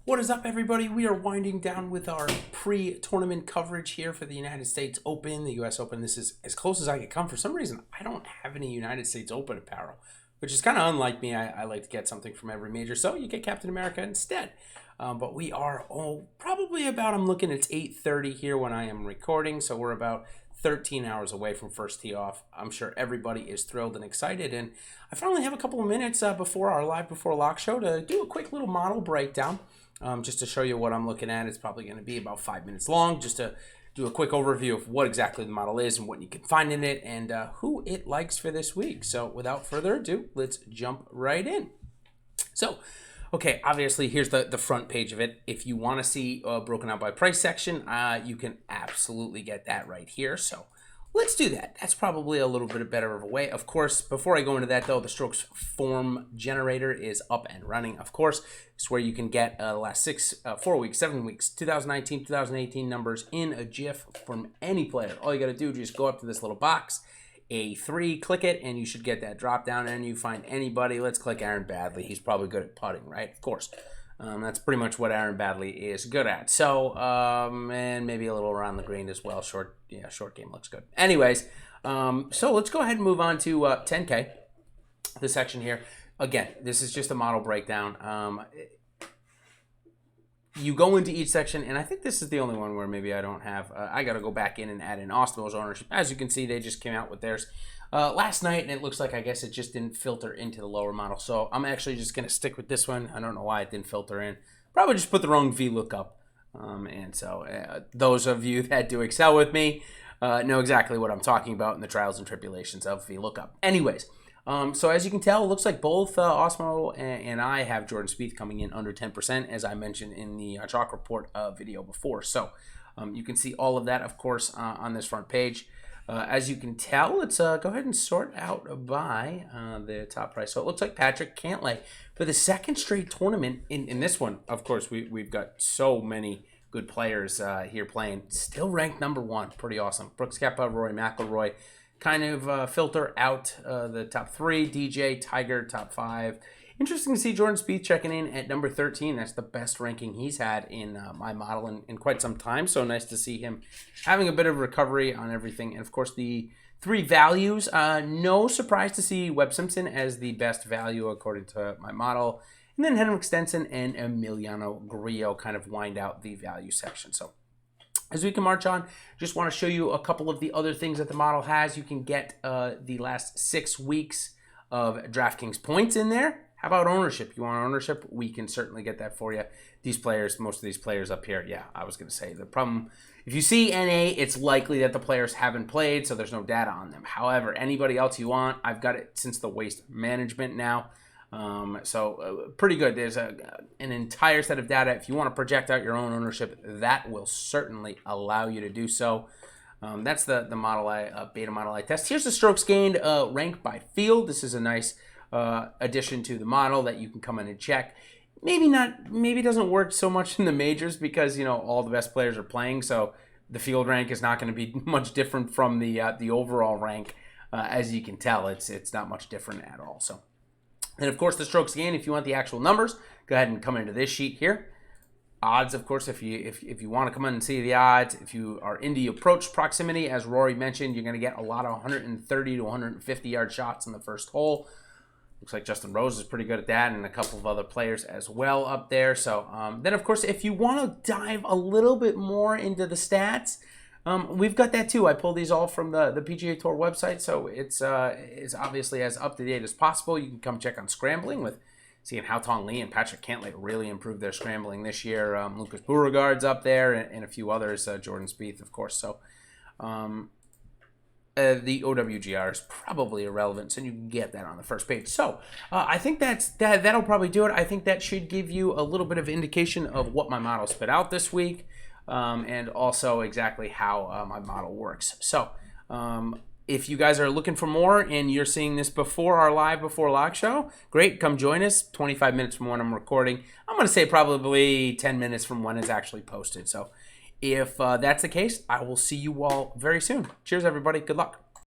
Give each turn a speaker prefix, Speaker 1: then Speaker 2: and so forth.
Speaker 1: What is up, everybody? We are winding down with our pre-tournament coverage here for the United States Open, the U.S. Open. This is as close as I could come. For some reason, I don't have any United States Open apparel, which is kind of unlike me. I like to get something from every major, so you get Captain America instead. But we are probably about, I'm looking, it's 8:30 here when I am recording, so we're about 13 hours away from first tee off. I'm sure everybody is thrilled and excited, and I finally have a couple of minutes before our Live Before Lock show to do a quick little model breakdown. Just to show you what I'm looking at. It's probably going to be about 5 minutes long, just to do a quick overview of what exactly the model is and what you can find in it and who it likes for this week. So without further ado, let's jump right in. So, okay, obviously here's the front page of it. If you want to see broken out by price section, you can absolutely get that right here. So let's do that. That's probably a little bit better of a way. Of course, before I go into that, though, the strokes form generator is up and running. Of course, it's where you can get the last 4 weeks, 7 weeks, 2019, 2018 numbers in a GIF from any player. All you got to do is just go up to this little box, A3, click it, and you should get that drop down, and you find anybody. Let's click Aaron Baddeley. He's probably good at putting, right? Of course. That's pretty much what Aaron Baddeley is good at. So, and maybe a little around the green as well. Short game looks good. Anyways, so let's go ahead and move on to 10K, this section here. Again, this is just a model breakdown. You go into each section, and I think this is the only one where maybe I don't have, I got to go back in and add in Osmo's ownership. As you can see, they just came out with theirs last night, and it looks like, I guess it just didn't filter into the lower model. So I'm actually just going to stick with this one. I don't know why it didn't filter in. Probably just put the wrong VLOOKUP. And so those of you that do Excel with me know exactly what I'm talking about in the trials and tribulations of VLOOKUP. Anyways, so as you can tell, it looks like both Osmo and I have Jordan Spieth coming in under 10%, as I mentioned in the Chalk Report video before. So you can see all of that, of course, on this front page. As you can tell, let's go ahead and sort out by the top price. So it looks like Patrick Cantlay for the second straight tournament. In this one, of course, we've got so many good players here playing. Still ranked number one. Pretty awesome. Brooks Koepka, Rory McIlroy kind of filter out the top three. DJ, Tiger, top five. Interesting to see Jordan Spieth checking in at number 13. That's the best ranking he's had in my model in quite some time. So nice to see him having a bit of recovery on everything. And, of course, the three values. No surprise to see Webb Simpson as the best value according to my model. And then Henrik Stenson and Emiliano Grillo kind of wind out the value section. So as we can march on, just want to show you a couple of the other things that the model has. You can get the last 6 weeks of DraftKings points in there. How about ownership? You want ownership? We can certainly get that for you. These players, most of these players up here, yeah, I was going to say. The problem, if you see NA, it's likely that the players haven't played, so there's no data on them. However, anybody else you want, I've got it since the waste management now. So pretty good. There's an entire set of data. If you want to project out your own ownership, that will certainly allow you to do so. That's the model beta model I test. Here's the strokes gained rank by field. This is a nice addition to the model that you can come in and check. Maybe it doesn't work so much in the majors because, all the best players are playing. So the field rank is not going to be much different from the overall rank. As you can tell, it's not much different at all. So, and of course the strokes gained, if you want the actual numbers, go ahead and come into this sheet here. Odds, of course, if you want to come in and see the odds, if you are in the approach proximity, as Rory mentioned, you're going to get a lot of 130 to 150 yard shots in the first hole. Looks like Justin Rose is pretty good at that, and a couple of other players as well up there. So then, of course, if you want to dive a little bit more into the stats, we've got that too. I pulled these all from the PGA Tour website, so it's obviously as up to date as possible. You can come check on scrambling with seeing Haotong Li and Patrick Cantlay really improved their scrambling this year. Lucas Beauregard's up there, and a few others. Jordan Spieth, of course. So the OWGR is probably irrelevant, so you can get that on the first page. So I think that'll probably do it. I think that should give you a little bit of indication of what my model spit out this week, and also exactly how my model works. So if you guys are looking for more and you're seeing this before our Live Before Lock show, great, come join us. 25 minutes from when I'm recording. I'm going to say probably 10 minutes from when it's actually posted. So if that's the case, I will see you all very soon. Cheers, everybody. Good luck.